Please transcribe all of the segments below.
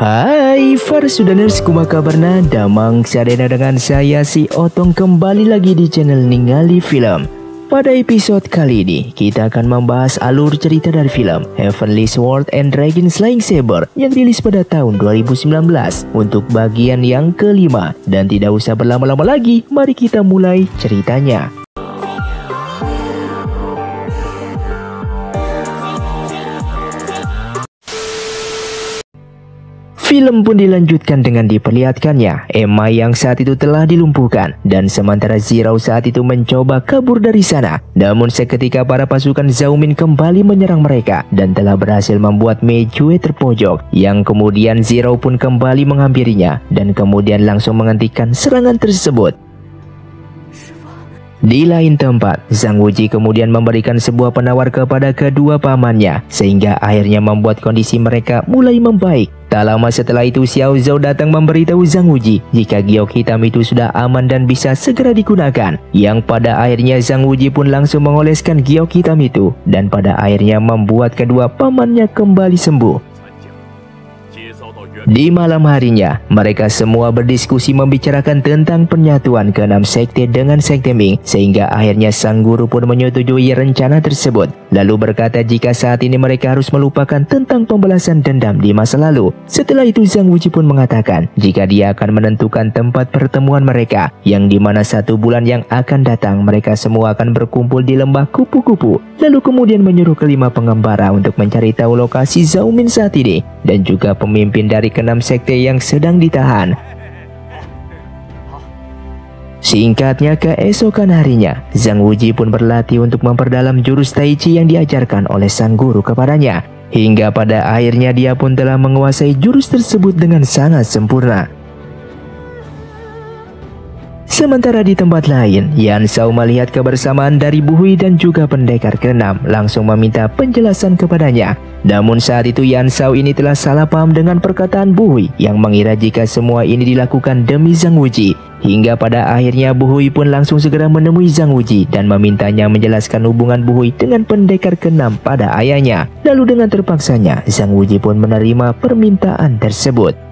Hai para Sudaners, kumaha kabarna? Damang sadena dengan saya si Otong kembali lagi di channel Ningali Film. Pada episode kali ini kita akan membahas alur cerita dari film Heavenly Sword and Dragon Slaying Saber yang rilis pada tahun 2019 untuk bagian yang kelima. Dan tidak usah berlama-lama lagi, mari kita mulai ceritanya. Film pun dilanjutkan dengan diperlihatkannya Emma yang saat itu telah dilumpuhkan, dan sementara Zirao saat itu mencoba kabur dari sana. Namun seketika para pasukan Zhao Min kembali menyerang mereka dan telah berhasil membuat Mei Jue terpojok, yang kemudian Zirao pun kembali menghampirinya dan kemudian langsung menghentikan serangan tersebut. Di lain tempat, Zhang Wuji kemudian memberikan sebuah penawar kepada kedua pamannya, sehingga akhirnya membuat kondisi mereka mulai membaik. Tak lama setelah itu, Xiao Zhao datang memberitahu Zhang Wuji jika giok hitam itu sudah aman dan bisa segera digunakan. Yang pada akhirnya Zhang Wuji pun langsung mengoleskan giok hitam itu, dan pada akhirnya membuat kedua pamannya kembali sembuh. Di malam harinya, mereka semua berdiskusi membicarakan tentang penyatuan keenam sekte dengan sekte Ming, sehingga akhirnya sang guru pun menyetujui rencana tersebut. Lalu berkata jika saat ini mereka harus melupakan tentang pembalasan dendam di masa lalu. Setelah itu Zhang Wuji pun mengatakan jika dia akan menentukan tempat pertemuan mereka, yang dimana 1 bulan yang akan datang mereka semua akan berkumpul di lembah kupu-kupu. Lalu kemudian menyuruh kelima pengembara untuk mencari tahu lokasi Zhao Min saat ini, dan juga pemimpin dari keenam sekte yang sedang ditahan. Singkatnya, keesokan harinya Zhang Wuji pun berlatih untuk memperdalam jurus Tai Chi yang diajarkan oleh sang guru kepadanya, hingga pada akhirnya dia pun telah menguasai jurus tersebut dengan sangat sempurna. Sementara di tempat lain, Yan Shao melihat kebersamaan dari Bu Hui dan juga pendekar keenam, langsung meminta penjelasan kepadanya. Namun saat itu Yan Shao ini telah salah paham dengan perkataan Bu Hui yang mengira jika semua ini dilakukan demi Zhang Wuji. Hingga pada akhirnya Bu Hui pun langsung segera menemui Zhang Wuji dan memintanya menjelaskan hubungan Bu Hui dengan pendekar keenam pada ayahnya. Lalu dengan terpaksanya Zhang Wuji pun menerima permintaan tersebut.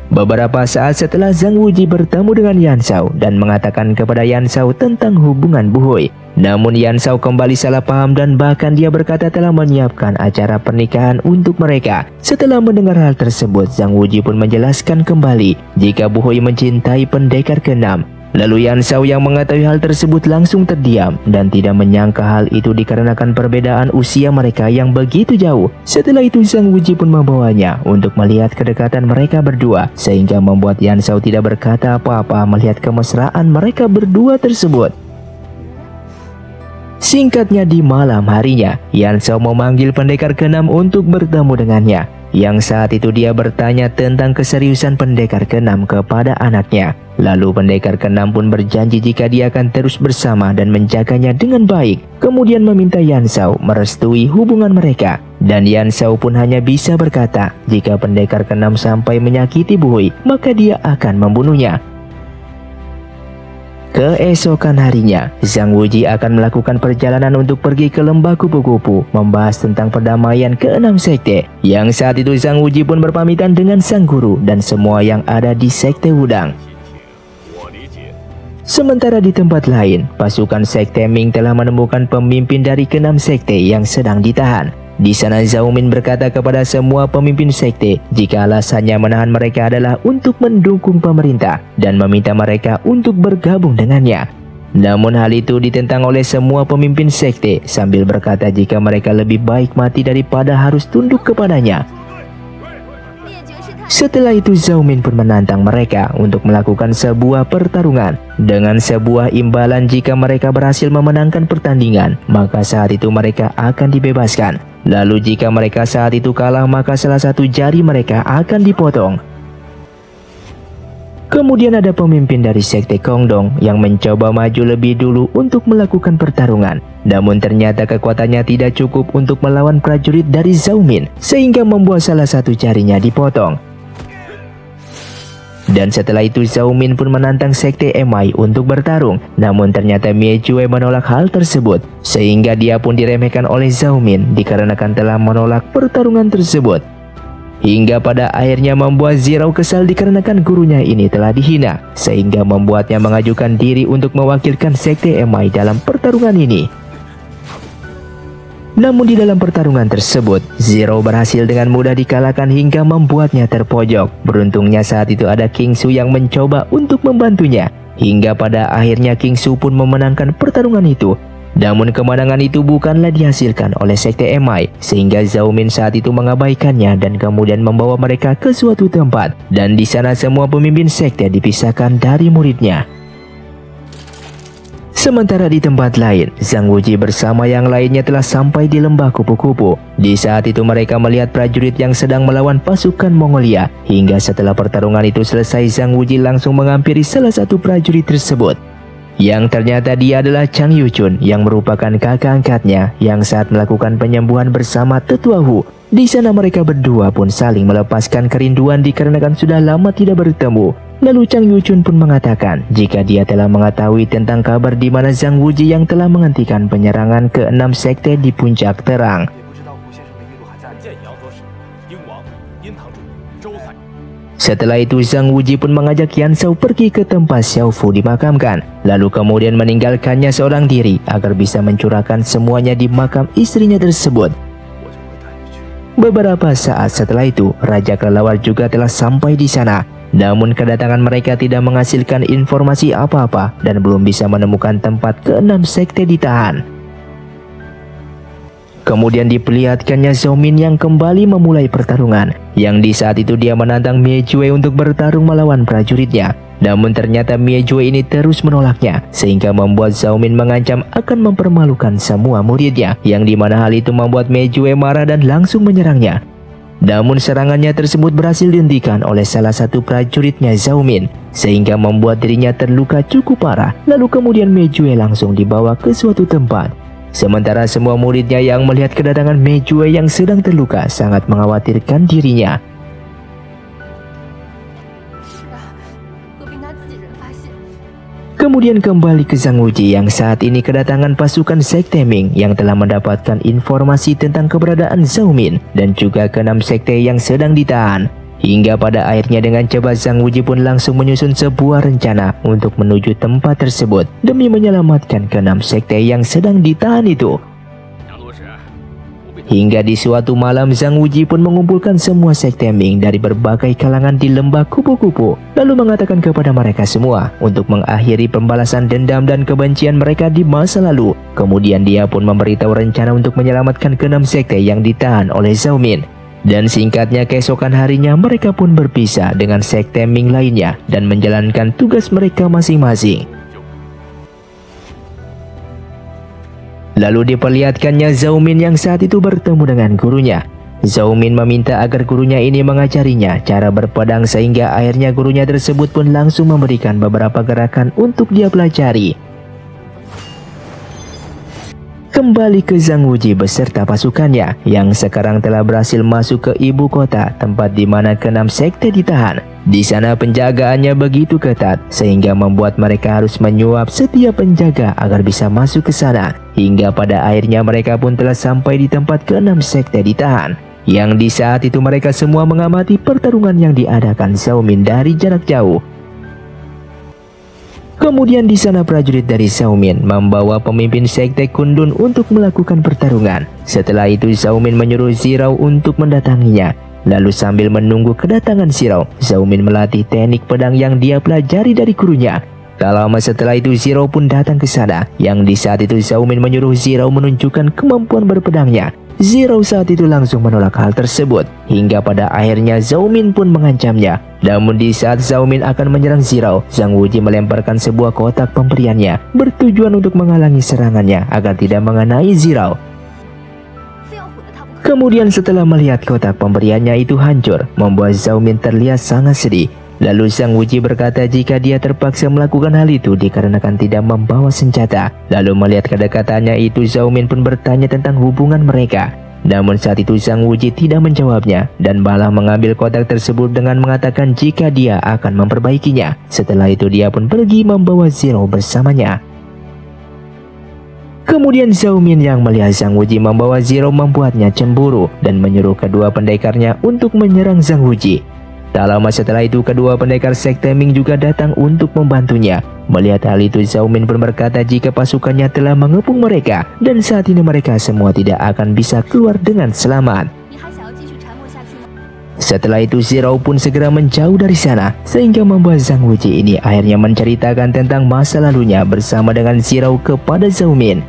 Beberapa saat setelah Zhang Wuji bertemu dengan Yan Shao dan mengatakan kepada Yan Shao tentang hubungan Bu Hui. Namun Yan Shao kembali salah paham dan bahkan dia berkata telah menyiapkan acara pernikahan untuk mereka. Setelah mendengar hal tersebut, Zhang Wuji pun menjelaskan kembali jika Bu Hui mencintai pendekar keenam. Lalu Yan Shao yang mengetahui hal tersebut langsung terdiam dan tidak menyangka hal itu dikarenakan perbedaan usia mereka yang begitu jauh. Setelah itu Zhang Wuji pun membawanya untuk melihat kedekatan mereka berdua, sehingga membuat Yan Shao tidak berkata apa-apa melihat kemesraan mereka berdua tersebut. Singkatnya, di malam harinya Yan Shao memanggil pendekar keenam untuk bertemu dengannya, yang saat itu dia bertanya tentang keseriusan pendekar keenam kepada anaknya. Lalu pendekar keenam pun berjanji jika dia akan terus bersama dan menjaganya dengan baik. Kemudian meminta Yan Shao merestui hubungan mereka. Dan Yan Shao pun hanya bisa berkata jika pendekar keenam sampai menyakiti Bu Hui, maka dia akan membunuhnya. Keesokan harinya, Zhang Wuji akan melakukan perjalanan untuk pergi ke lembah kupu-kupu membahas tentang perdamaian keenam sekte. Yang saat itu Zhang Wuji pun berpamitan dengan sang guru dan semua yang ada di sekte Wudang. Sementara di tempat lain, pasukan sekte Ming telah menemukan pemimpin dari keenam sekte yang sedang ditahan. Di sana Zhao Min berkata kepada semua pemimpin sekte jika alasannya menahan mereka adalah untuk mendukung pemerintah dan meminta mereka untuk bergabung dengannya. Namun hal itu ditentang oleh semua pemimpin sekte sambil berkata jika mereka lebih baik mati daripada harus tunduk kepadanya. Setelah itu Zhao Min pun menantang mereka untuk melakukan sebuah pertarungan dengan sebuah imbalan jika mereka berhasil memenangkan pertandingan, maka saat itu mereka akan dibebaskan. Lalu jika mereka saat itu kalah, maka salah satu jari mereka akan dipotong. Kemudian ada pemimpin dari sekte Kongdong yang mencoba maju lebih dulu untuk melakukan pertarungan. Namun ternyata kekuatannya tidak cukup untuk melawan prajurit dari Zhao Min, sehingga membuat salah satu jarinya dipotong. Dan setelah itu Zhao Min pun menantang Sekte MI untuk bertarung. Namun ternyata Mie Jue menolak hal tersebut, sehingga dia pun diremehkan oleh Zhao Min dikarenakan telah menolak pertarungan tersebut. Hingga pada akhirnya membuat Zhao kesal dikarenakan gurunya ini telah dihina, sehingga membuatnya mengajukan diri untuk mewakilkan Sekte MI dalam pertarungan ini. Namun di dalam pertarungan tersebut, Zhao berhasil dengan mudah dikalahkan hingga membuatnya terpojok. Beruntungnya saat itu ada King Su yang mencoba untuk membantunya. Hingga pada akhirnya King Su pun memenangkan pertarungan itu. Namun kemenangan itu bukanlah dihasilkan oleh Sekte MI, sehingga Zhao Min saat itu mengabaikannya dan kemudian membawa mereka ke suatu tempat. Dan di sana semua pemimpin sekte dipisahkan dari muridnya. Sementara di tempat lain, Zhang Wuji bersama yang lainnya telah sampai di lembah kupu-kupu. Di saat itu mereka melihat prajurit yang sedang melawan pasukan Mongolia. Hingga setelah pertarungan itu selesai, Zhang Wuji langsung menghampiri salah satu prajurit tersebut. Yang ternyata dia adalah Chang Yuchun yang merupakan kakak angkatnya yang saat melakukan penyembuhan bersama Tetua Hu. Di sana mereka berdua pun saling melepaskan kerinduan dikarenakan sudah lama tidak bertemu. Lalu Chang Yuchun pun mengatakan jika dia telah mengetahui tentang kabar di mana Zhang Wuji yang telah menghentikan penyerangan ke-6 sekte di Puncak Terang. Setelah itu Zhang Wuji pun mengajak Yan Shao pergi ke tempat Xiao Fu dimakamkan, lalu kemudian meninggalkannya seorang diri agar bisa mencurahkan semuanya di makam istrinya tersebut. Beberapa saat setelah itu, Raja Kelelawar juga telah sampai di sana. Namun kedatangan mereka tidak menghasilkan informasi apa-apa dan belum bisa menemukan tempat ke-6 sekte ditahan. Kemudian diperlihatkannya Zhao Min yang kembali memulai pertarungan, yang di saat itu dia menantang Mie Jue untuk bertarung melawan prajuritnya. Namun ternyata Mie Jue ini terus menolaknya, sehingga membuat Zhao Min mengancam akan mempermalukan semua muridnya, yang dimana hal itu membuat Mie Jue marah dan langsung menyerangnya. Namun serangannya tersebut berhasil dihentikan oleh salah satu prajuritnya Zhao Min, sehingga membuat dirinya terluka cukup parah. Lalu kemudian Mie Jue langsung dibawa ke suatu tempat. Sementara semua muridnya yang melihat kedatangan Mie Jue yang sedang terluka sangat mengkhawatirkan dirinya. Kemudian kembali ke Zhang Wuji yang saat ini kedatangan pasukan Sekte Ming yang telah mendapatkan informasi tentang keberadaan Zhao Min dan juga ke-6 sekte yang sedang ditahan. Hingga pada akhirnya dengan cepat Zhang Wuji pun langsung menyusun sebuah rencana untuk menuju tempat tersebut demi menyelamatkan ke-6 sekte yang sedang ditahan itu. Hingga di suatu malam Zhang Wuji pun mengumpulkan semua sekte Ming dari berbagai kalangan di lembah kupu-kupu, lalu mengatakan kepada mereka semua untuk mengakhiri pembalasan dendam dan kebencian mereka di masa lalu. Kemudian dia pun memberitahu rencana untuk menyelamatkan ke-6 sekte yang ditahan oleh Zhao Min. Dan singkatnya keesokan harinya mereka pun berpisah dengan sekte Ming lainnya dan menjalankan tugas mereka masing-masing. Lalu diperlihatkannya Zhao Min yang saat itu bertemu dengan gurunya. Zhao Min meminta agar gurunya ini mengajarinya cara berpedang, sehingga akhirnya gurunya tersebut pun langsung memberikan beberapa gerakan untuk dia pelajari. Kembali ke Zhang Wuji beserta pasukannya yang sekarang telah berhasil masuk ke ibu kota, tempat di mana ke-6 sekte ditahan. Di sana penjagaannya begitu ketat sehingga membuat mereka harus menyuap setiap penjaga agar bisa masuk ke sana. Hingga pada akhirnya mereka pun telah sampai di tempat ke-6 sekte ditahan. Yang di saat itu mereka semua mengamati pertarungan yang diadakan Zhao Min dari jarak jauh. Kemudian di sana prajurit dari Zhao Min membawa pemimpin sekte Kundun untuk melakukan pertarungan. Setelah itu Zhao Min menyuruh Zhao untuk mendatanginya. Lalu sambil menunggu kedatangan Zhao Min melatih teknik pedang yang dia pelajari dari gurunya. Tak lama setelah itu Zhao pun datang ke sana. Yang di saat itu Zhao Min menyuruh Zhao menunjukkan kemampuan berpedangnya. Zhao saat itu langsung menolak hal tersebut. Hingga pada akhirnya Zhao Min pun mengancamnya. Namun di saat Zhao Min akan menyerang Zhao Wuji melemparkan sebuah kotak pemberiannya, bertujuan untuk menghalangi serangannya agar tidak mengenai Zhao. Kemudian setelah melihat kotak pemberiannya itu hancur, membuat Zhao Min terlihat sangat sedih. Lalu Zhang Wuji berkata jika dia terpaksa melakukan hal itu dikarenakan tidak membawa senjata. Lalu melihat kedekatannya itu Zhao Min pun bertanya tentang hubungan mereka. Namun saat itu Zhang Wuji tidak menjawabnya dan malah mengambil kotak tersebut dengan mengatakan jika dia akan memperbaikinya. Setelah itu dia pun pergi membawa Zero bersamanya. Kemudian Zhao Min yang melihat Zhang Wuji membawa Zero membuatnya cemburu dan menyuruh kedua pendekarnya untuk menyerang Zhang Wuji. Tak lama setelah itu kedua pendekar sekte Ming juga datang untuk membantunya. Melihat hal itu Zhao Min pun berkata jika pasukannya telah mengepung mereka dan saat ini mereka semua tidak akan bisa keluar dengan selamat. Setelah itu Zero pun segera menjauh dari sana sehingga membuat Zhang Wuji ini akhirnya menceritakan tentang masa lalunya bersama dengan Zero kepada Zhao Min.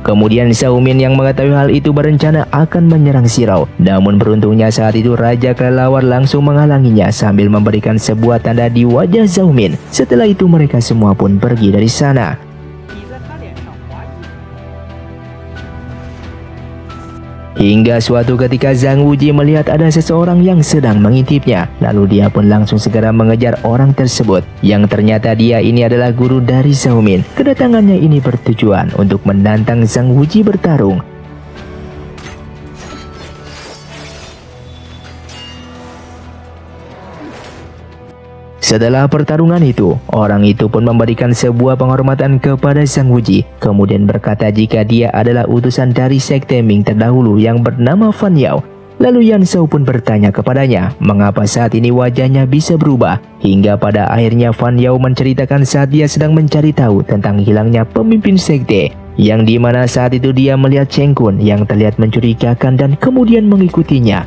Kemudian Zhao Min yang mengetahui hal itu berencana akan menyerang Zero. Namun beruntungnya saat itu Raja Kelelawar langsung menghalanginya sambil memberikan sebuah tanda di wajah Zhao Min. Setelah itu mereka semua pun pergi dari sana. Hingga suatu ketika Zhang Wuji melihat ada seseorang yang sedang mengintipnya. Lalu dia pun langsung segera mengejar orang tersebut. Yang ternyata dia ini adalah guru dari Zhao Min. Kedatangannya ini bertujuan untuk menantang Zhang Wuji bertarung. Setelah pertarungan itu, orang itu pun memberikan sebuah penghormatan kepada Zhang Wuji. Kemudian berkata jika dia adalah utusan dari sekte Ming terdahulu yang bernama Fan Yao. Lalu Yan Shao pun bertanya kepadanya, mengapa saat ini wajahnya bisa berubah? Hingga pada akhirnya Fan Yao menceritakan saat dia sedang mencari tahu tentang hilangnya pemimpin sekte. Yang dimana saat itu dia melihat Cheng Kun yang terlihat mencurigakan dan kemudian mengikutinya.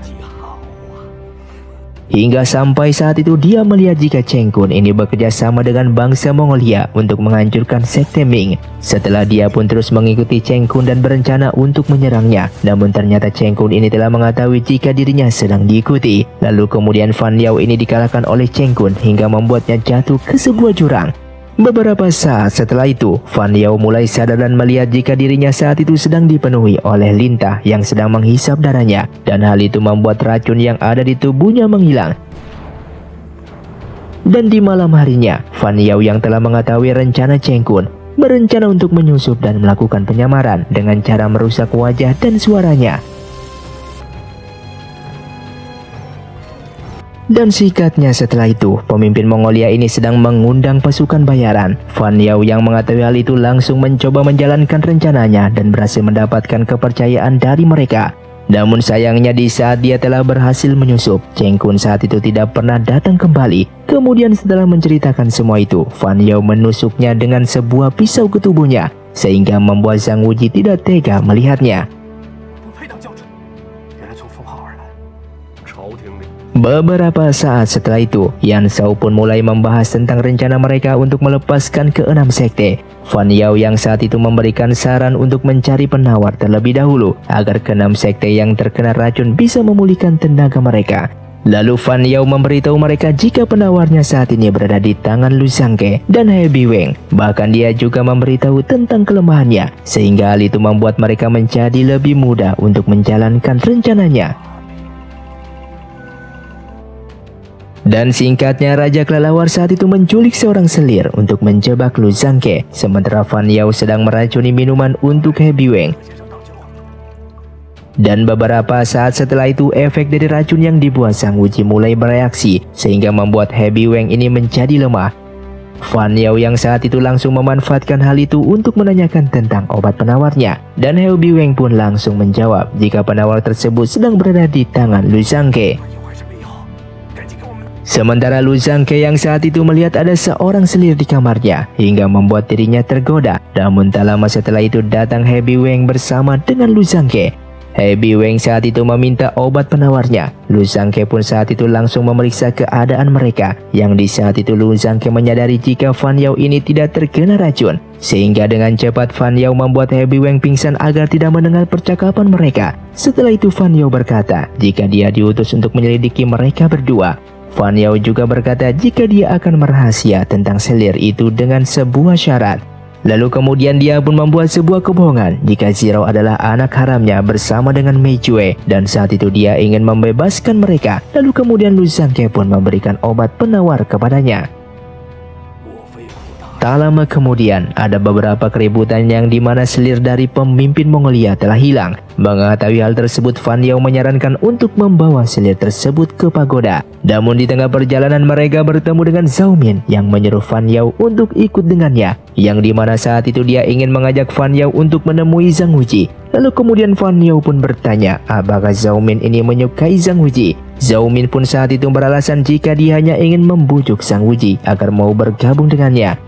Hingga sampai saat itu dia melihat jika Cheng Kun ini bekerja sama dengan bangsa Mongolia untuk menghancurkan sekte Ming. Setelah dia pun terus mengikuti Cheng Kun dan berencana untuk menyerangnya. Namun ternyata Cheng Kun ini telah mengetahui jika dirinya sedang diikuti. Lalu kemudian Fan Yao ini dikalahkan oleh Cheng Kun hingga membuatnya jatuh ke sebuah jurang. Beberapa saat setelah itu, Fan Yao mulai sadar dan melihat jika dirinya saat itu sedang dipenuhi oleh lintah yang sedang menghisap darahnya. Dan hal itu membuat racun yang ada di tubuhnya menghilang. Dan di malam harinya, Fan Yao yang telah mengetahui rencana Cheng Kun, berencana untuk menyusup dan melakukan penyamaran dengan cara merusak wajah dan suaranya. Dan singkatnya setelah itu, pemimpin Mongolia ini sedang mengundang pasukan bayaran. Fan Yao yang mengetahui hal itu langsung mencoba menjalankan rencananya dan berhasil mendapatkan kepercayaan dari mereka. Namun sayangnya di saat dia telah berhasil menyusup, Cheng Kun saat itu tidak pernah datang kembali. Kemudian setelah menceritakan semua itu, Fan Yao menusuknya dengan sebuah pisau ke tubuhnya, sehingga membuat Zhang Wuji tidak tega melihatnya. Beberapa saat setelah itu, Yan Shao pun mulai membahas tentang rencana mereka untuk melepaskan keenam sekte. Fan Yao yang saat itu memberikan saran untuk mencari penawar terlebih dahulu agar keenam sekte yang terkena racun bisa memulihkan tenaga mereka. Lalu Fan Yao memberitahu mereka jika penawarnya saat ini berada di tangan Lu Zhangke dan He Biweng. Bahkan dia juga memberitahu tentang kelemahannya, sehingga hal itu membuat mereka menjadi lebih mudah untuk menjalankan rencananya. Dan singkatnya Raja Kelelawar saat itu menculik seorang selir untuk menjebak Lu Zhangke, sementara Fan Yao sedang meracuni minuman untuk He Biweng. Dan beberapa saat setelah itu efek dari racun yang dibuat Zhang Wuji mulai bereaksi, sehingga membuat He Biweng ini menjadi lemah. Fan Yao yang saat itu langsung memanfaatkan hal itu untuk menanyakan tentang obat penawarnya. Dan He Biweng pun langsung menjawab jika penawar tersebut sedang berada di tangan Lu Zhangke. Sementara Lu Zhangke yang saat itu melihat ada seorang selir di kamarnya hingga membuat dirinya tergoda. Namun tak lama setelah itu datang He Biweng bersama dengan Lu Zhangke. He Biweng saat itu meminta obat penawarnya. Lu Zhangke pun saat itu langsung memeriksa keadaan mereka. Yang di saat itu Lu Zhangke menyadari jika Fan Yao ini tidak terkena racun. Sehingga dengan cepat Fan Yao membuat He Biweng pingsan agar tidak mendengar percakapan mereka. Setelah itu Fan Yao berkata jika dia diutus untuk menyelidiki mereka berdua. Fan Yao juga berkata jika dia akan merahasia tentang selir itu dengan sebuah syarat. Lalu kemudian dia pun membuat sebuah kebohongan jika Zero adalah anak haramnya bersama dengan Mei Jue, dan saat itu dia ingin membebaskan mereka. Lalu kemudian Lu Zhangke pun memberikan obat penawar kepadanya. Tak lama kemudian, ada beberapa keributan yang dimana selir dari pemimpin Mongolia telah hilang. Mengetahui hal tersebut, Fan Yao menyarankan untuk membawa selir tersebut ke pagoda. Namun di tengah perjalanan mereka bertemu dengan Zhao Min yang menyuruh Fan Yao untuk ikut dengannya. Yang dimana saat itu dia ingin mengajak Fan Yao untuk menemui Zhang Wuji. Lalu kemudian Fan Yao pun bertanya apakah Zhao Min ini menyukai Zhang Wuji. Zhao Min pun saat itu beralasan jika dia hanya ingin membujuk Zhang Wuji agar mau bergabung dengannya.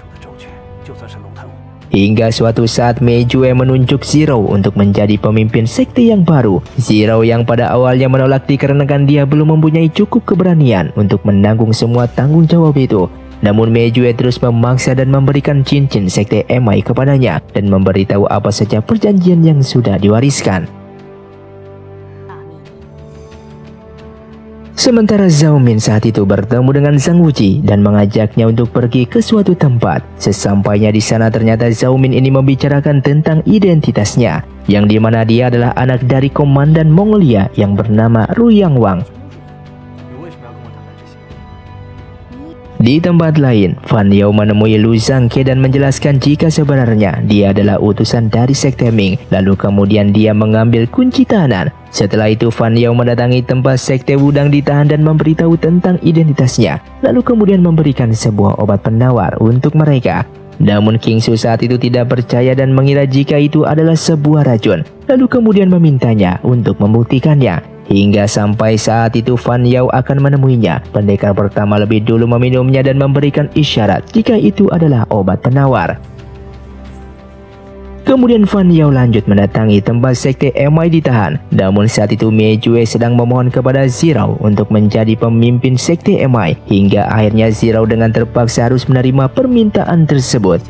Hingga suatu saat Mei Jue menunjuk Zhirao untuk menjadi pemimpin sekte yang baru. Zhirao yang pada awalnya menolak dikarenakan dia belum mempunyai cukup keberanian untuk menanggung semua tanggung jawab itu. Namun Mei Jue terus memaksa dan memberikan cincin sekte MI kepadanya dan memberitahu apa saja perjanjian yang sudah diwariskan. Sementara Zhao Min saat itu bertemu dengan Zhang Wuji dan mengajaknya untuk pergi ke suatu tempat. Sesampainya di sana ternyata Zhao Min ini membicarakan tentang identitasnya, yang dimana dia adalah anak dari komandan Mongolia yang bernama Ruyang Wang. Di tempat lain, Fan Yao menemui Lu Zhangke dan menjelaskan jika sebenarnya dia adalah utusan dari sekte Ming. Lalu kemudian dia mengambil kunci tahanan. Setelah itu Fan Yao mendatangi tempat sekte Wudang ditahan dan memberitahu tentang identitasnya. Lalu kemudian memberikan sebuah obat penawar untuk mereka. Namun King Su saat itu tidak percaya dan mengira jika itu adalah sebuah racun. Lalu kemudian memintanya untuk membuktikannya. Hingga sampai saat itu Fan Yao akan menemuinya. Pendekar pertama lebih dulu meminumnya dan memberikan isyarat jika itu adalah obat penawar. Kemudian Fan Yao lanjut mendatangi tempat sekte MI ditahan. Namun saat itu Mei Jue sedang memohon kepada Zhirao untuk menjadi pemimpin sekte MI. Hingga akhirnya Zhirao dengan terpaksa harus menerima permintaan tersebut.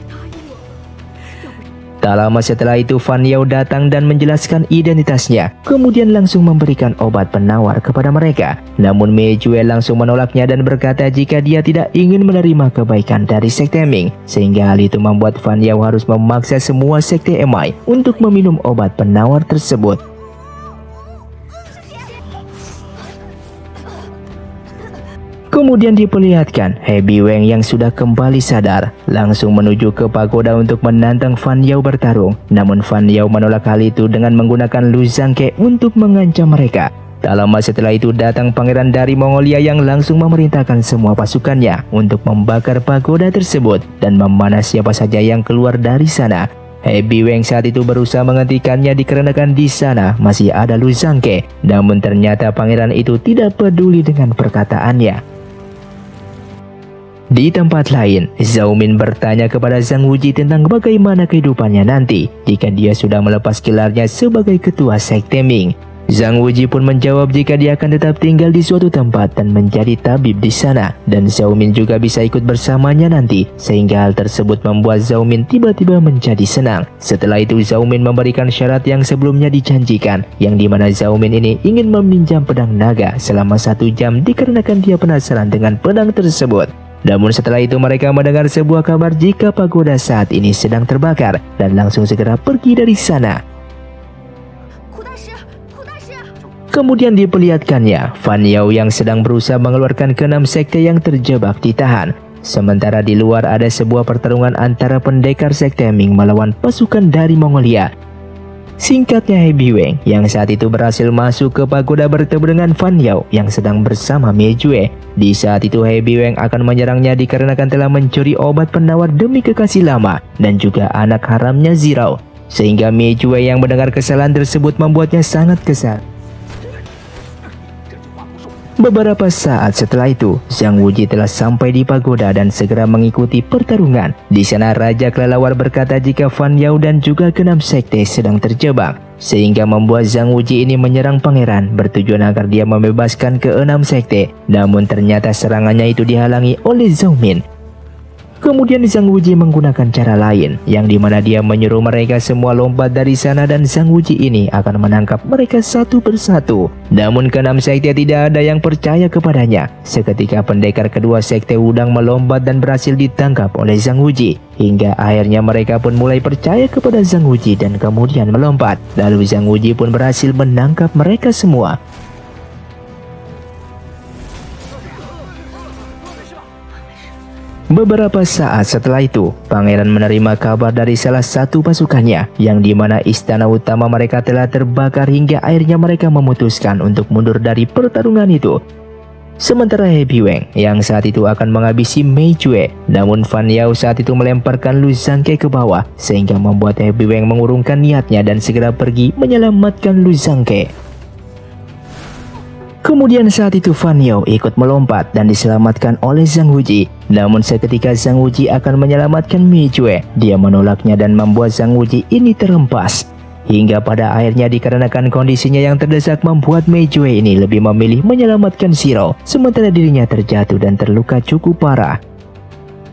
Tak lama setelah itu Fan Yao datang dan menjelaskan identitasnya. Kemudian langsung memberikan obat penawar kepada mereka. Namun Mei Jue langsung menolaknya dan berkata jika dia tidak ingin menerima kebaikan dari sekte Ming. Sehingga hal itu membuat Fan Yao harus memaksa semua sekte MI untuk meminum obat penawar tersebut. Kemudian diperlihatkan He Biweng yang sudah kembali sadar langsung menuju ke pagoda untuk menantang Fan Yao bertarung. Namun Fan Yao menolak hal itu dengan menggunakan Lu Zhangke untuk mengancam mereka. Tak lama setelah itu datang pangeran dari Mongolia yang langsung memerintahkan semua pasukannya untuk membakar pagoda tersebut dan memanah siapa saja yang keluar dari sana. He Biweng saat itu berusaha menghentikannya dikarenakan di sana masih ada Lu Zhangke. Namun ternyata pangeran itu tidak peduli dengan perkataannya. Di tempat lain, Zhao Min bertanya kepada Zhang Wuji tentang bagaimana kehidupannya nanti jika dia sudah melepas gelarnya sebagai ketua sekte Ming. Zhang Wuji pun menjawab jika dia akan tetap tinggal di suatu tempat dan menjadi tabib di sana, dan Zhao Min juga bisa ikut bersamanya nanti, sehingga hal tersebut membuat Zhao Min tiba-tiba menjadi senang. Setelah itu Zhao Min memberikan syarat yang sebelumnya dijanjikan, yang dimana Zhao Min ini ingin meminjam pedang naga selama 1 jam dikarenakan dia penasaran dengan pedang tersebut. Namun setelah itu mereka mendengar sebuah kabar jika pagoda saat ini sedang terbakar dan langsung segera pergi dari sana. Kemudian diperlihatkannya Fan Yao yang sedang berusaha mengeluarkan ke-6 sekte yang terjebak ditahan. Sementara di luar ada sebuah pertarungan antara pendekar sekte Ming melawan pasukan dari Mongolia. Singkatnya He Biweng yang saat itu berhasil masuk ke pagoda bertemu dengan Fan Yao yang sedang bersama Mei Jue. Di saat itu He Biweng akan menyerangnya dikarenakan telah mencuri obat penawar demi kekasih lama dan juga anak haramnya Zhirao. Sehingga Mei Jue yang mendengar kesalahan tersebut membuatnya sangat kesal. Beberapa saat setelah itu, Zhang Wuji telah sampai di pagoda dan segera mengikuti pertarungan. Di sana Raja Kelelawar berkata jika Fan Yao dan juga ke-6 sekte sedang terjebak, sehingga membuat Zhang Wuji ini menyerang pangeran bertujuan agar dia membebaskan ke-6 sekte. Namun ternyata serangannya itu dihalangi oleh Zhao Min. Kemudian Zhang Wuji menggunakan cara lain, yang dimana dia menyuruh mereka semua lompat dari sana dan Zhang Wuji ini akan menangkap mereka satu persatu. Namun ke-6 sekte tidak ada yang percaya kepadanya. Seketika pendekar kedua sekte Wudang melompat dan berhasil ditangkap oleh Zhang Wuji. Hingga akhirnya mereka pun mulai percaya kepada Zhang Wuji dan kemudian melompat. Lalu Zhang Wuji pun berhasil menangkap mereka semua. Beberapa saat setelah itu, pangeran menerima kabar dari salah satu pasukannya yang dimana istana utama mereka telah terbakar hingga akhirnya mereka memutuskan untuk mundur dari pertarungan itu. Sementara Happy Wang yang saat itu akan menghabisi Mei Jue, namun Fan Yao saat itu melemparkan Lu Zhangke ke bawah sehingga membuat Happy Wang mengurungkan niatnya dan segera pergi menyelamatkan Lu Zhangke. Kemudian saat itu Fan Yao ikut melompat dan diselamatkan oleh Zhang Wuji. Namun seketika Zhang Wuji akan menyelamatkan Mei Jue, dia menolaknya dan membuat Zhang Wuji ini terhempas. Hingga pada akhirnya dikarenakan kondisinya yang terdesak membuat Mei Jue ini lebih memilih menyelamatkan Zero, sementara dirinya terjatuh dan terluka cukup parah.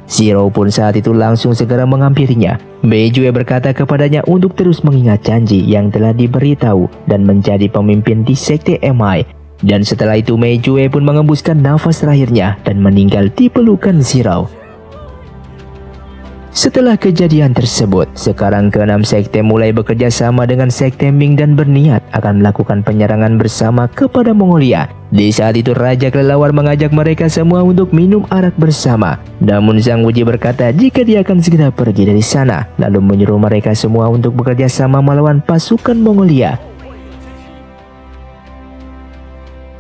Zero pun saat itu langsung segera menghampirinya. Mei Jue berkata kepadanya untuk terus mengingat janji yang telah diberitahu dan menjadi pemimpin di Sekte MI. Dan setelah itu Mei Jue pun mengembuskan nafas terakhirnya dan meninggal di pelukan Zero. Setelah kejadian tersebut, sekarang keenam sekte mulai bekerja sama dengan sekte Ming dan berniat akan melakukan penyerangan bersama kepada Mongolia. Di saat itu Raja Kelelawar mengajak mereka semua untuk minum arak bersama. Namun Zhang Wuji berkata jika dia akan segera pergi dari sana, lalu menyuruh mereka semua untuk bekerja sama melawan pasukan Mongolia.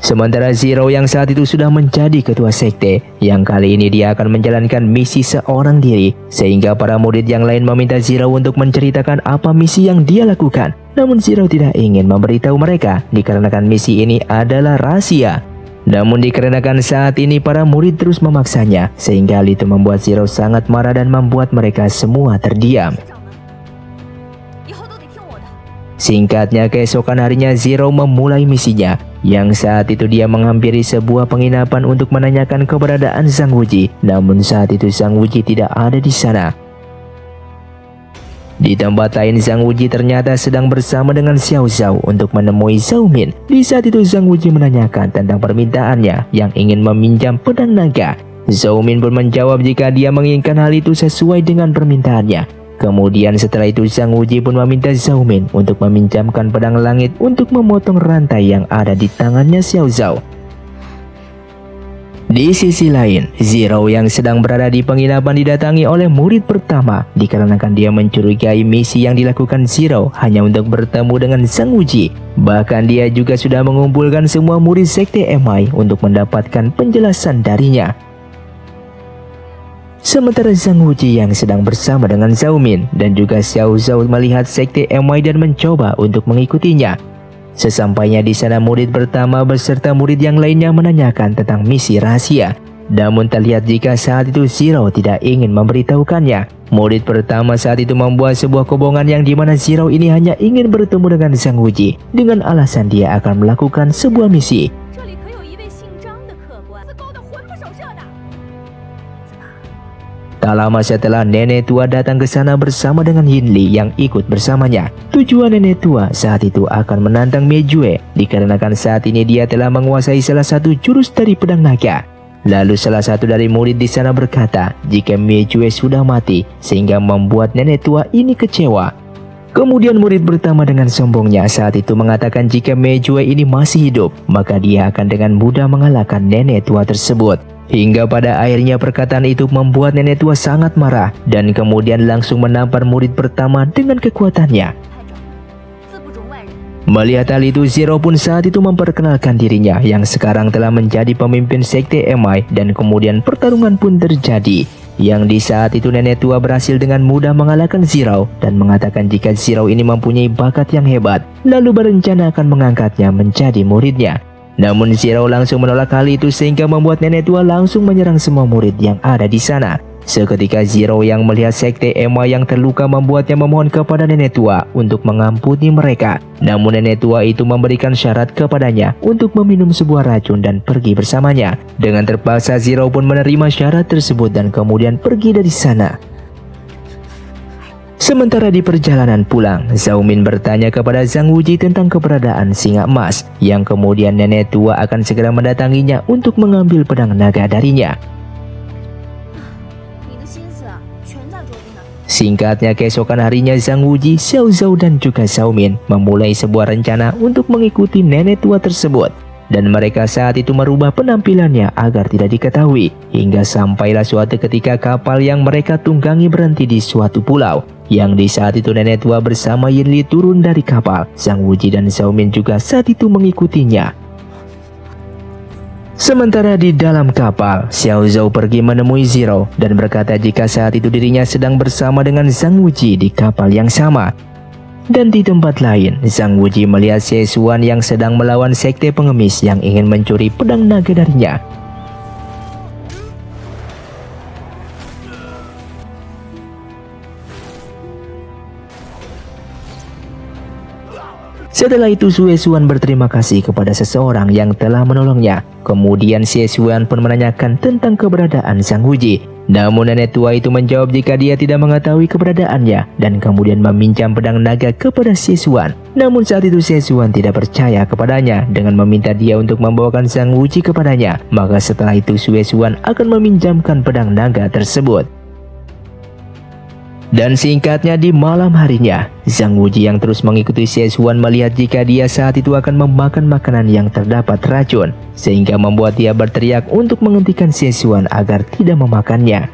Sementara Zero yang saat itu sudah menjadi ketua sekte, yang kali ini dia akan menjalankan misi seorang diri, sehingga para murid yang lain meminta Zero untuk menceritakan apa misi yang dia lakukan. Namun Zero tidak ingin memberitahu mereka, dikarenakan misi ini adalah rahasia. Namun dikarenakan saat ini para murid terus memaksanya, sehingga hal itu membuat Zero sangat marah dan membuat mereka semua terdiam. Singkatnya, keesokan harinya Zero memulai misinya, yang saat itu dia menghampiri sebuah penginapan untuk menanyakan keberadaan Zhang Wuji. Namun saat itu Zhang Wuji tidak ada di sana. Di tempat lain Zhang Wuji ternyata sedang bersama dengan Xiao Zhao untuk menemui Zhao Min. Di saat itu Zhang Wuji menanyakan tentang permintaannya yang ingin meminjam pedang naga. Zhao Min pun menjawab jika dia menginginkan hal itu sesuai dengan permintaannya. Kemudian setelah itu Zhang Wuji pun meminta Zhao Min untuk meminjamkan pedang langit untuk memotong rantai yang ada di tangannya Xiao Zhao. Di sisi lain, Zero yang sedang berada di penginapan didatangi oleh murid pertama dikarenakan dia mencurigai misi yang dilakukan Zero hanya untuk bertemu dengan Zhang Wuji. Bahkan dia juga sudah mengumpulkan semua murid sekte MI untuk mendapatkan penjelasan darinya. Sementara Zhang Wuji yang sedang bersama dengan Zhao Min dan juga Xiao Zhao melihat sekte MI dan mencoba untuk mengikutinya. Sesampainya di sana murid pertama beserta murid yang lainnya menanyakan tentang misi rahasia. Namun terlihat jika saat itu Zero tidak ingin memberitahukannya. Murid pertama saat itu membuat sebuah kebohongan yang dimana Zero ini hanya ingin bertemu dengan Zhang Wuji dengan alasan dia akan melakukan sebuah misi. Tak lama setelah nenek tua datang ke sana bersama dengan Yin Li yang ikut bersamanya. Tujuan nenek tua saat itu akan menantang Mei Jue dikarenakan saat ini dia telah menguasai salah satu jurus dari pedang naga. Lalu salah satu dari murid di sana berkata jika Mei Jue sudah mati sehingga membuat nenek tua ini kecewa. Kemudian murid pertama dengan sombongnya saat itu mengatakan jika Mei Jue ini masih hidup maka dia akan dengan mudah mengalahkan nenek tua tersebut. Hingga pada akhirnya perkataan itu membuat nenek tua sangat marah dan kemudian langsung menampar murid pertama dengan kekuatannya. Melihat hal itu, Zero pun saat itu memperkenalkan dirinya yang sekarang telah menjadi pemimpin sekte MI dan kemudian pertarungan pun terjadi. Yang di saat itu nenek tua berhasil dengan mudah mengalahkan Zero dan mengatakan jika Zero ini mempunyai bakat yang hebat, lalu berencana akan mengangkatnya menjadi muridnya. Namun Zero langsung menolak hal itu sehingga membuat nenek tua langsung menyerang semua murid yang ada di sana. Seketika Zero yang melihat sekte MI yang terluka membuatnya memohon kepada nenek tua untuk mengampuni mereka. Namun nenek tua itu memberikan syarat kepadanya untuk meminum sebuah racun dan pergi bersamanya. Dengan terpaksa Zero pun menerima syarat tersebut dan kemudian pergi dari sana. Sementara di perjalanan pulang, Zhao Min bertanya kepada Zhang Wuji tentang keberadaan singa emas, yang kemudian nenek tua akan segera mendatanginya untuk mengambil pedang naga darinya. Singkatnya, keesokan harinya Zhang Wuji, Xiao Zhao dan juga Zhao Min memulai sebuah rencana untuk mengikuti nenek tua tersebut. dan mereka saat itu merubah penampilannya agar tidak diketahui. Hingga sampailah suatu ketika kapal yang mereka tunggangi berhenti di suatu pulau. Yang di saat itu nenek tua bersama Yinli turun dari kapal. Zhang Wuji dan Zhao Min juga saat itu mengikutinya. Sementara di dalam kapal, Xiao Zhou pergi menemui Zhiro dan berkata jika saat itu dirinya sedang bersama dengan Zhang Wuji di kapal yang sama. Dan di tempat lain, Zhang Wuji melihat Xie Xuan yang sedang melawan sekte pengemis yang ingin mencuri pedang naga darinya. Setelah itu Xie Xuan berterima kasih kepada seseorang yang telah menolongnya. Kemudian Xie Xuan pun menanyakan tentang keberadaan Zhang Wuji. Namun nenek tua itu menjawab jika dia tidak mengetahui keberadaannya dan kemudian meminjam pedang naga kepada Xie Xuan. Namun saat itu Xie Xuan tidak percaya kepadanya dengan meminta dia untuk membawakan Zhang Wuji kepadanya. Maka setelah itu Xie Xuan akan meminjamkan pedang naga tersebut. Dan singkatnya di malam harinya, Zhang Wuji yang terus mengikuti Xie Xuan melihat jika dia saat itu akan memakan makanan yang terdapat racun, sehingga membuat dia berteriak untuk menghentikan Xie Xuan agar tidak memakannya.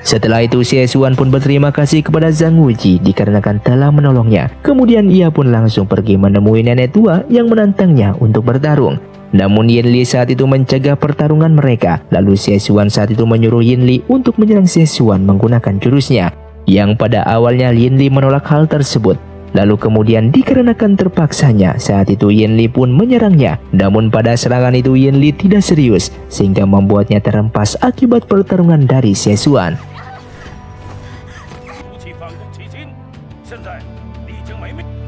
Setelah itu Xie Xuan pun berterima kasih kepada Zhang Wuji dikarenakan telah menolongnya. Kemudian ia pun langsung pergi menemui nenek tua yang menantangnya untuk bertarung. Namun Yinli saat itu mencegah pertarungan mereka. Lalu Xie Xuan saat itu menyuruh Yinli untuk menyerang Xie Xuan menggunakan jurusnya. Yang pada awalnya Yinli menolak hal tersebut. Lalu kemudian dikarenakan terpaksanya saat itu Yinli pun menyerangnya. Namun pada serangan itu Yinli tidak serius sehingga membuatnya terhempas akibat pertarungan dari Xie Xuan.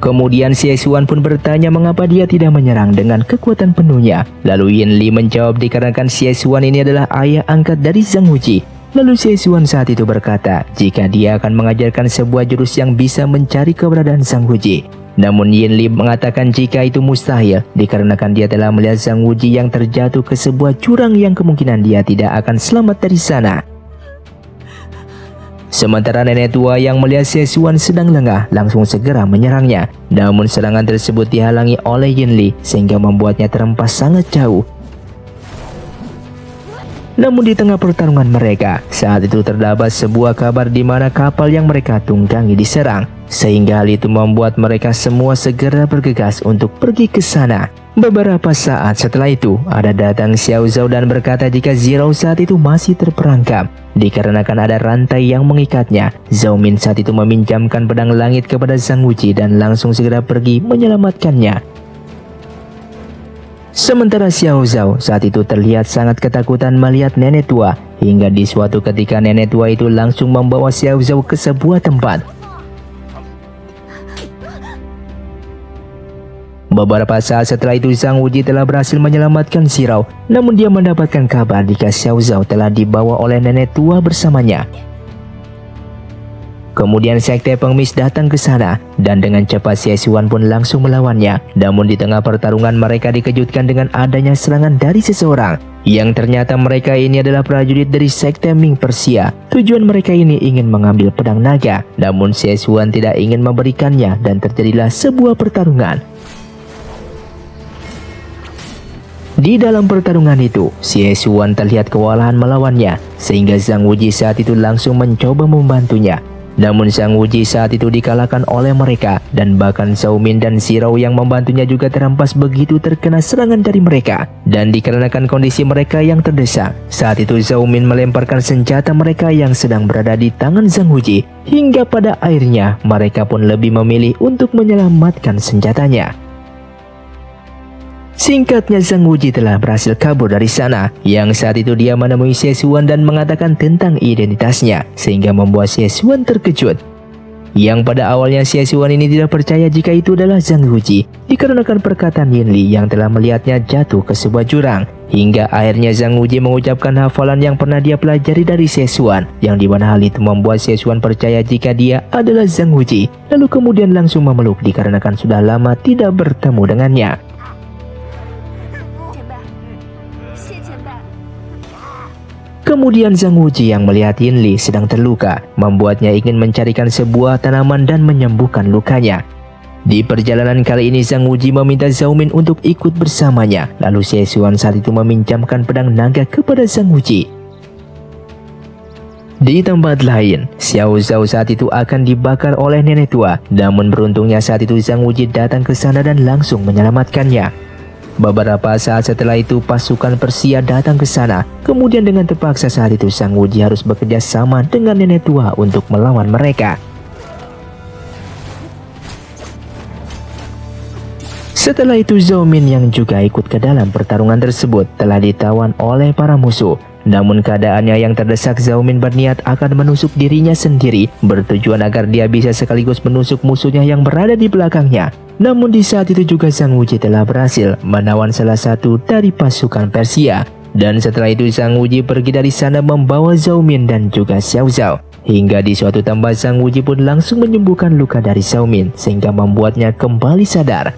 Kemudian Xie Xuan pun bertanya mengapa dia tidak menyerang dengan kekuatan penuhnya. Lalu Yinli menjawab dikarenakan Xie Xuan ini adalah ayah angkat dari Zhang Wuji. Lalu Xie Xuan saat itu berkata jika dia akan mengajarkan sebuah jurus yang bisa mencari keberadaan Zhang Wuji. Namun Yinli mengatakan jika itu mustahil dikarenakan dia telah melihat Zhang Wuji yang terjatuh ke sebuah jurang yang kemungkinan dia tidak akan selamat dari sana. Sementara nenek tua yang melihat Xie Xuan sedang lengah langsung segera menyerangnya. Namun serangan tersebut dihalangi oleh Yinli sehingga membuatnya terhempas sangat jauh. Namun di tengah pertarungan mereka, saat itu terdapat sebuah kabar di mana kapal yang mereka tunggangi diserang. Sehingga hal itu membuat mereka semua segera bergegas untuk pergi ke sana. Beberapa saat setelah itu, ada datang Xiao Zhou dan berkata jika Zhiro saat itu masih terperangkap. Dikarenakan ada rantai yang mengikatnya, Zhao Min saat itu meminjamkan pedang langit kepada Zhang Wuji dan langsung segera pergi menyelamatkannya. Sementara Xiao Zhou saat itu terlihat sangat ketakutan melihat nenek tua. Hingga di suatu ketika nenek tua itu langsung membawa Xiao Zhou ke sebuah tempat. Beberapa saat setelah itu Zhang Wuji telah berhasil menyelamatkan Zhiro. Namun dia mendapatkan kabar jika Xiao Zhou telah dibawa oleh nenek tua bersamanya. Kemudian sekte pengemis datang ke sana dan dengan cepat Xie Xuan pun langsung melawannya. Namun di tengah pertarungan mereka dikejutkan dengan adanya serangan dari seseorang yang ternyata mereka ini adalah prajurit dari sekte Ming Persia. Tujuan mereka ini ingin mengambil pedang naga, namun Xie Xuan tidak ingin memberikannya dan terjadilah sebuah pertarungan. Di dalam pertarungan itu, Xie Xuan terlihat kewalahan melawannya sehingga Zhang Wuji saat itu langsung mencoba membantunya. Namun Zhang Wuji saat itu dikalahkan oleh mereka dan bahkan Zhao Min dan Zhiro yang membantunya juga terhempas begitu terkena serangan dari mereka. Dan dikarenakan kondisi mereka yang terdesak, saat itu Zhao Min melemparkan senjata mereka yang sedang berada di tangan Zhang Wuji. Hingga pada akhirnya mereka pun lebih memilih untuk menyelamatkan senjatanya. Singkatnya Zhang Wuji telah berhasil kabur dari sana, yang saat itu dia menemui Xie Xuan dan mengatakan tentang identitasnya, sehingga membuat Xie Xuan terkejut. Yang pada awalnya Xie Xuan ini tidak percaya jika itu adalah Zhang Wuji, dikarenakan perkataan Yinli yang telah melihatnya jatuh ke sebuah jurang. Hingga akhirnya Zhang Wuji mengucapkan hafalan yang pernah dia pelajari dari Xie Xuan, yang dimana hal itu membuat Xie Xuan percaya jika dia adalah Zhang Wuji, lalu kemudian langsung memeluk dikarenakan sudah lama tidak bertemu dengannya. Kemudian Zhang Wuji yang melihat Yinli sedang terluka, membuatnya ingin mencarikan sebuah tanaman dan menyembuhkan lukanya. Di perjalanan kali ini Zhang Wuji meminta Zhao Min untuk ikut bersamanya. Lalu Xie Xuan saat itu meminjamkan pedang naga kepada Zhang Wuji. Di tempat lain, Xiao Zhao saat itu akan dibakar oleh nenek tua. Namun beruntungnya saat itu Zhang Wuji datang ke sana dan langsung menyelamatkannya. Beberapa saat setelah itu pasukan Persia datang ke sana. Kemudian dengan terpaksa saat itu Zhang Wuji harus bekerja sama dengan nenek tua untuk melawan mereka. Setelah itu Zhao Min yang juga ikut ke dalam pertarungan tersebut telah ditawan oleh para musuh. Namun keadaannya yang terdesak, Zhao Min berniat akan menusuk dirinya sendiri, bertujuan agar dia bisa sekaligus menusuk musuhnya yang berada di belakangnya. Namun di saat itu juga Zhang Wuji telah berhasil menawan salah satu dari pasukan Persia. Dan setelah itu Zhang Wuji pergi dari sana membawa Zhao Min dan juga Xiao Zhao. Hingga di suatu tempat Zhang Wuji pun langsung menyembuhkan luka dari Zhao Min sehingga membuatnya kembali sadar.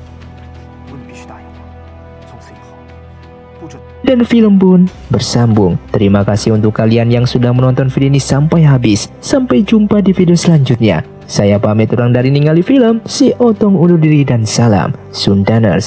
Dan film pun bersambung. Terima kasih untuk kalian yang sudah menonton video ini sampai habis. Sampai jumpa di video selanjutnya. Saya pamit orang dari Ningali Film, si Otong undur diri dan salam Sundaners.